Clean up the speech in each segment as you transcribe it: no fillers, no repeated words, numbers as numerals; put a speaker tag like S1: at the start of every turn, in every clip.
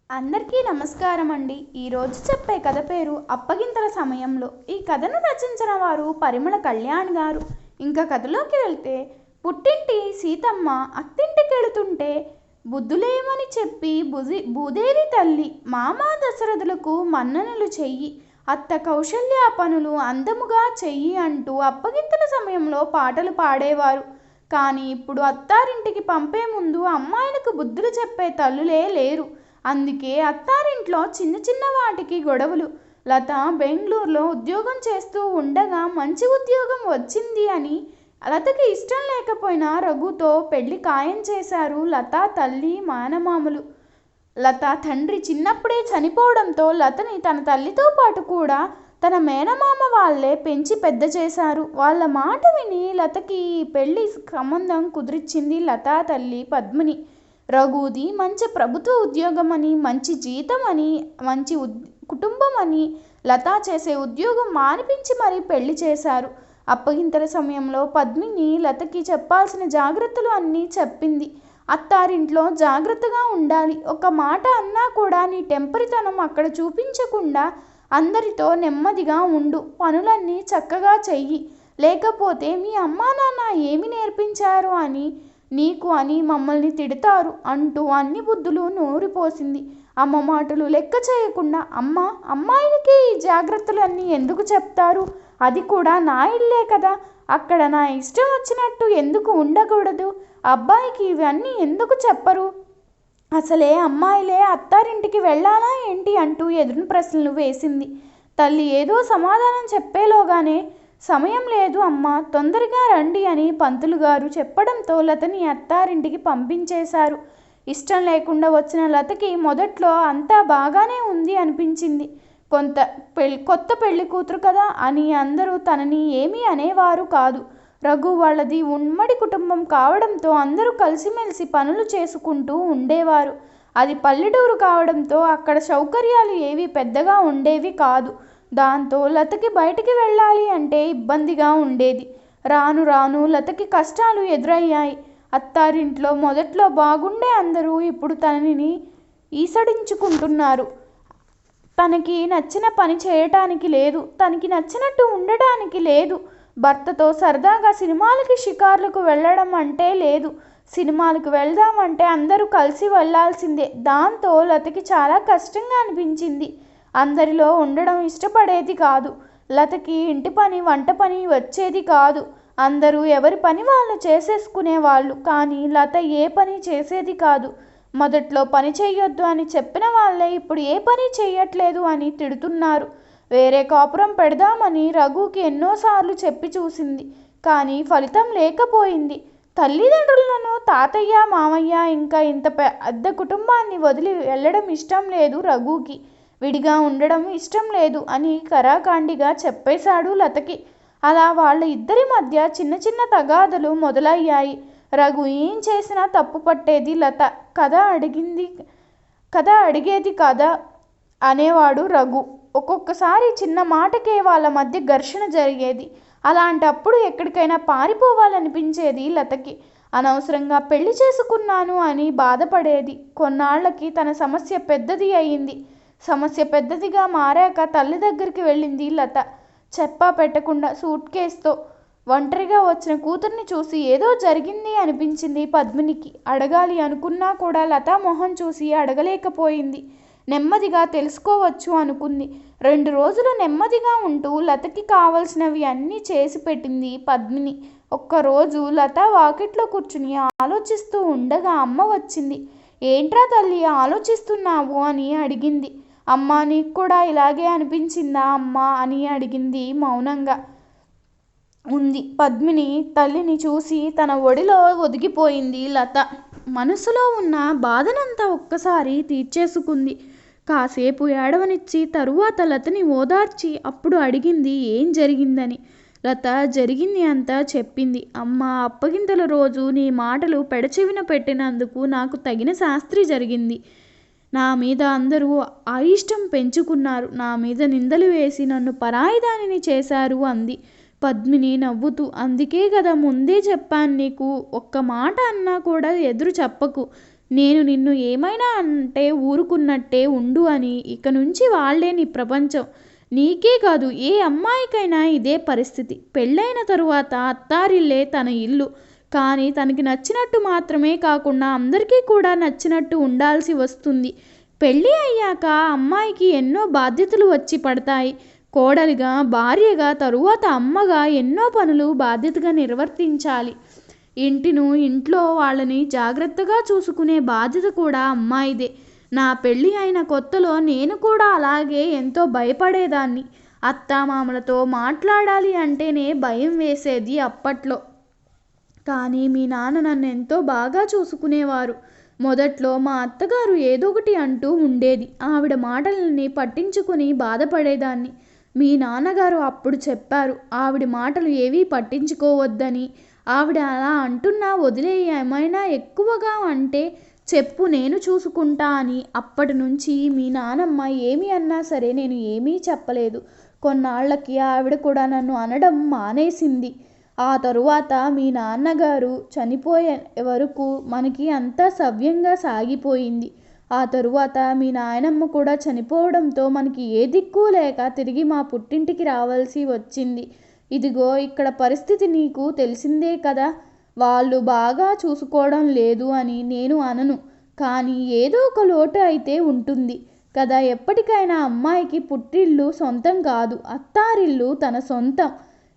S1: అందరికీ నమస్కారం అండి. ఈరోజు చెప్పే కథ పేరు అప్పగింతల సమయంలో. ఈ కథను రచించిన వారు పరిమళ కళ్యాణ్ గారు. ఇంకా కథలోకి వెళ్తే, పుట్టింటి సీతమ్మ అత్తింటికెళుతుంటే బుద్ధులేమని చెప్పి భూదేవి తల్లి మామ దశరథులకు మన్ననలు చెయ్యి, అత్త కౌశల్య పనులు అందముగా చెయ్యి అంటూ అప్పగింతల సమయంలో పాటలు పాడేవారు. కానీ ఇప్పుడు అత్తారింటికి పంపే ముందు అమ్మాయిలకు బుద్ధులు చెప్పే తల్లులే లేరు. అందుకే అత్తారింట్లో చిన్న చిన్న వాటికి గొడవలు. లత బెంగళూరులో ఉద్యోగం చేస్తూ ఉండగా మంచి ఉద్యోగం వచ్చింది అని లతకి ఇష్టం లేకపోయినా రఘుతో పెళ్లి ఖాయం చేశారు లత తల్లి మేనమామలు. లత తండ్రి చిన్నప్పుడే చనిపోవడంతో లతని తన తల్లితో పాటు కూడా తన మేనమామ వాళ్ళే పెంచి పెద్ద చేశారు. వాళ్ళ మాట విని లతకి పెళ్లి సంబంధం కుదిరిచ్చింది లత తల్లి పద్మిని. రఘుది మంచి ప్రభుత్వ ఉద్యోగం అని, మంచి జీతం అని, మంచి కుటుంబం అని లత చేసే ఉద్యోగం మానిపించి మరీ పెళ్లి చేశారు. అప్పగింతల సమయంలో పద్మిని లతకి చెప్పాల్సిన జాగ్రత్తలు అన్నీ చెప్పింది. అత్తారింట్లో జాగ్రత్తగా ఉండాలి. ఒక మాట అన్నా కూడా నీ టెంపరితనం అక్కడ చూపించకుండా అందరితో నెమ్మదిగా ఉండు. పనులన్నీ చక్కగా చెయ్యి. లేకపోతే మీ అమ్మా నాన్న ఏమి నేర్పించారు అని నీకు అని మమ్మల్ని తిడతారు అంటూ అన్ని బుద్ధులు నూరిపోసింది. అమ్మ మాటలు లెక్క చేయకుండా, అమ్మాయిలకి ఈ జాగ్రత్తలన్నీ ఎందుకు చెప్తారు? అది కూడా నా ఇల్లే కదా, అక్కడ నా ఇష్టం వచ్చినట్టు ఎందుకు ఉండకూడదు? అబ్బాయికి ఇవన్నీ ఎందుకు చెప్పరు? అసలే అమ్మాయిలే అత్తారింటికి వెళ్ళాలా ఏంటి అంటూ ఎదురు ప్రశ్నలు వేసింది. తల్లి ఏదో సమాధానం చెప్పేలోగానే, సమయం లేదు అమ్మా, తొందరగా రండి అని పంతులు గారు చెప్పడంతో లతని అత్తారింటికి పంపించేశారు. ఇష్టం లేకుండా వచ్చిన లతకి మొదట్లో అంతా బాగానే ఉంది అనిపించింది. కొత్త పెళ్లి కూతురు కదా అని అందరూ తనని ఏమీ అనేవారు కాదు. రఘు వాళ్ళది ఉమ్మడి కుటుంబం కావడంతో అందరూ కలిసిమెలిసి పనులు చేసుకుంటూ ఉండేవారు. అది పల్లెటూరు కావడంతో అక్కడ సౌకర్యాలు ఏవి పెద్దగా ఉండేవి కాదు. దాంతో లతకి బయటికి వెళ్ళాలి అంటే ఇబ్బందిగా ఉండేది. రాను రాను లతకి కష్టాలు ఎదురయ్యాయి. అత్తారింట్లో మొదట్లో బాగుండే అందరూ ఇప్పుడు తనని ఈసడించుకుంటున్నారు. తనకి నచ్చిన పని చేయటానికి లేదు, తనకి నచ్చినట్టు ఉండటానికి లేదు. భర్తతో సరదాగా సినిమాలకి షికార్లకు వెళ్ళడం అంటే లేదు. సినిమాలకు వెళ్దామంటే అందరూ కలిసి వెళ్లాల్సిందే. దాంతో లతకి చాలా కష్టంగా అనిపించింది. అందరిలో ఉండడం ఇష్టపడేది కాదు. లతకి ఇంటి పని వంట పని వచ్చేది కాదు. అందరూ ఎవరి పని వాళ్ళు చేసేసుకునేవాళ్ళు. కానీ లత ఏ పని చేసేది కాదు. మొదట్లో పని చెయ్యొద్దు అని చెప్పిన వాళ్ళే ఇప్పుడు ఏ పని చెయ్యట్లేదు అని తిడుతున్నారు. వేరే కాపురం పెడదామని రఘుకి ఎన్నోసార్లు చెప్పి చూసింది. కానీ ఫలితం లేకపోయింది. తల్లిదండ్రులను, తాతయ్య మామయ్య ఇంకా ఇంత పెద్ద కుటుంబాన్ని వదిలి వెళ్ళడం ఇష్టం లేదు రఘుకి. విడిగా ఉండడం ఇష్టం లేదు అని కరాఖండిగా చెప్పేశాడు లతకి. అలా వాళ్ళ ఇద్దరి మధ్య చిన్న చిన్న తగాదలు మొదలయ్యాయి. రఘు ఏం చేసినా తప్పు పట్టేది లత. కథ అడిగేది కదా అనేవాడు రఘు. ఒక్కొక్కసారి చిన్న మాటకే వాళ్ళ మధ్య ఘర్షణ జరిగేది. అలాంటప్పుడు ఎక్కడికైనా పారిపోవాలనిపించేది లతకి. అనవసరంగా పెళ్లి చేసుకున్నాను అని బాధపడేది. కొన్నాళ్లకి తన సమస్య పెద్దది అయింది. సమస్య పెద్దదిగా మారాక తల్లి దగ్గరికి వెళ్ళింది లత. చెప్పా పెట్టకుండా సూట్ కేసుతో. ఒంటరిగా వచ్చిన కూతుర్ని చూసి ఏదో జరిగింది అనిపించింది పద్మినికి. అడగాలి అనుకున్నా కూడా లత మొహం చూసి అడగలేకపోయింది. నెమ్మదిగా తెలుసుకోవచ్చు అనుకుంది. 2 రోజులు నెమ్మదిగా ఉంటూ లతకి కావలసినవి అన్నీ చేసి పెట్టింది పద్మిని. ఒక్కరోజు లత వాకిట్లో కూర్చుని ఆలోచిస్తూ ఉండగా అమ్మ వచ్చింది. ఏంట్రా తల్లి ఆలోచిస్తున్నావు అని అడిగింది. అమ్మ నీకు కూడా ఇలాగే అనిపించిందా అమ్మ అని అడిగింది. మౌనంగా ఉంది పద్మిని. తల్లిని చూసి తన ఒడిలో ఒదిగిపోయింది లత. మనసులో ఉన్న బాధనంతా ఒక్కసారి తీర్చేసుకుంది. కాసేపు ఏడవనిచ్చి తరువాత లతని ఓదార్చి అప్పుడు అడిగింది ఏం జరిగిందని. లత జరిగింది అంతా చెప్పింది. అమ్మ, అప్పగింతల రోజు నీ మాటలు పెడచెవిన పెట్టినందుకు నాకు తగిన శాస్త్రి జరిగింది. నా మీద అందరూ అయిష్టం పెంచుకున్నారు. నా మీద నిందలు వేసి నన్ను పరాయిదానిని చేశారు అంది పద్మిని నవ్వుతూ. అందుకే కదా ముందే చెప్పాను నీకు, ఒక్క మాట అన్నా కూడా ఎదురు చెప్పకు. నేను నిన్ను ఏమైనా అంటే ఊరుకున్నట్టే ఉండు అని. ఇక నుంచి వాళ్ళే నీ ప్రపంచం. నీకే కాదు, ఏ అమ్మాయికైనా ఇదే పరిస్థితి. పెళ్ళైన తరువాత అత్తారిల్లే తన ఇల్లు. కానీ తనకి నచ్చినట్టు మాత్రమే కాకుండా అందరికీ కూడా నచ్చినట్టు ఉండాల్సి వస్తుంది. పెళ్ళి అయ్యాక అమ్మాయికి ఎన్నో బాధ్యతలు వచ్చి పడతాయి. కోడలిగా, భార్యగా, తరువాత అమ్మగా ఎన్నో పనులు బాధ్యతగా నిర్వర్తించాలి. ఇంట్లో వాళ్ళని జాగ్రత్తగా చూసుకునే బాధ్యత కూడా అమ్మాయిదే. నా పెళ్ళి అయిన కొత్తలో నేను కూడా అలాగే ఎంతో భయపడేదాన్ని. అత్తామామలతో మాట్లాడాలి అంటేనే భయం వేసేది అప్పట్లో. కానీ మీ నాన్న నన్ను ఎంతో బాగా చూసుకునేవారు. మొదట్లో మా అత్తగారు ఏదోకటి అంటూ ఉండేది. ఆవిడ మాటలని పట్టించుకుని బాధపడేదాన్ని. మీ నాన్నగారు అప్పుడు చెప్పారు, ఆవిడ మాటలు ఏవీ పట్టించుకోవద్దని. ఆవిడ అలా అంటున్నా వదిలేయి, ఏమైనా ఎక్కువగా అంటే చెప్పు, నేను చూసుకుంటా అని. అప్పటి నుంచి మీ నానమ్మ ఏమి అన్నా సరే నేను ఏమీ చెప్పలేదు. కొన్నాళ్ళకి ఆవిడ కూడా నన్ను అనడం మానేసింది. ఆ తరువాత మీ నాన్నగారు చనిపోయే వరకు మనకి అంతా సవ్యంగా సాగిపోయింది. ఆ తరువాత మీ నాయనమ్మ కూడా చనిపోవడంతో మనకి ఏ దిక్కు లేక తిరిగి మా పుట్టింటికి రావాల్సి వచ్చింది. ఇదిగో ఇక్కడ పరిస్థితి నీకు తెలిసిందే కదా. వాళ్ళు బాగా చూసుకోవడం లేదు అని నేను అనను, కానీ ఏదో ఒక లోటు అయితే ఉంటుంది కదా. ఎప్పటికైనా అమ్మాయికి పుట్టిల్లు సొంతం కాదు, అత్తారిల్లు తన సొంతం.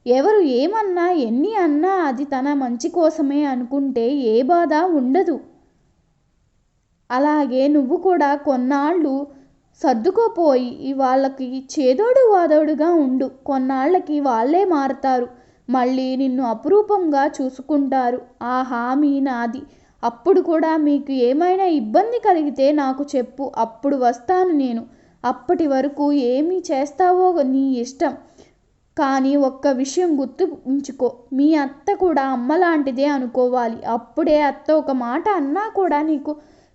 S1: ఎవరు ఏమన్నా ఎన్ని అన్నా అది తన మంచి కోసమే అనుకుంటే ఏ బాధ ఉండదు. అలాగే నువ్వు కూడా కొన్నాళ్ళు సర్దుకోపోయి వాళ్ళకి చేదోడు వాదోడుగా ఉండు. కొన్నాళ్ళకి వాళ్ళే మారతారు. మళ్ళీ నిన్ను అపురూపంగా చూసుకుంటారు. ఆ హామీ నాది. అప్పుడు కూడా మీకు ఏమైనా ఇబ్బంది కలిగితే నాకు చెప్పు, అప్పుడు వస్తాను నేను. అప్పటి వరకు ఏమి చేస్తావో నీ ఇష్టం. కానీ ఒక్క విషయం గుర్తు ఉంచుకో, మీ అత్త కూడా అమ్మలాంటిదే అనుకోవాలి. అప్పుడే అత్త ఒక మాట అన్నా కూడా నీకు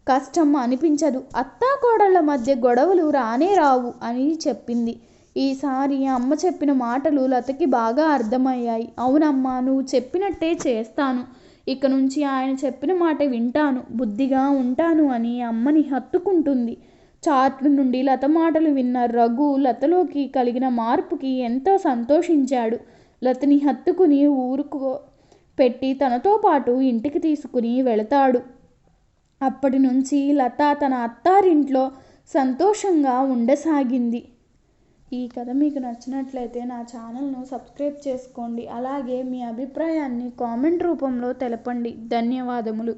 S1: కష్టం అనిపించదు. అత్తా కోడళ్ళ మధ్య గొడవలు రానే రావు అని చెప్పింది. ఈసారి అమ్మ చెప్పిన మాటలు లతకి బాగా అర్థమయ్యాయి. అవునమ్మా, నువ్వు చెప్పినట్టే చేస్తాను. ఇక నుంచి ఆయన చెప్పిన మాట వింటాను, బుద్ధిగా ఉంటాను అని అమ్మని హత్తుకుంటుంది. చాట్ల నుండి లత మాటలు విన్న రఘు లతలోకి కలిగిన మార్పుకి ఎంతో సంతోషించాడు. లతని హత్తుకుని ఊరుకు పెట్టి తనతో పాటు ఇంటికి తీసుకుని వెళతాడు. అప్పటి నుంచి లత తన అత్తారింట్లో సంతోషంగా ఉండసాగింది. ఈ కథ మీకు నచ్చినట్లయితే నా ఛానల్ను సబ్స్క్రైబ్ చేసుకోండి. అలాగే మీ అభిప్రాయాన్ని కామెంట్ రూపంలో తెలపండి. ధన్యవాదములు.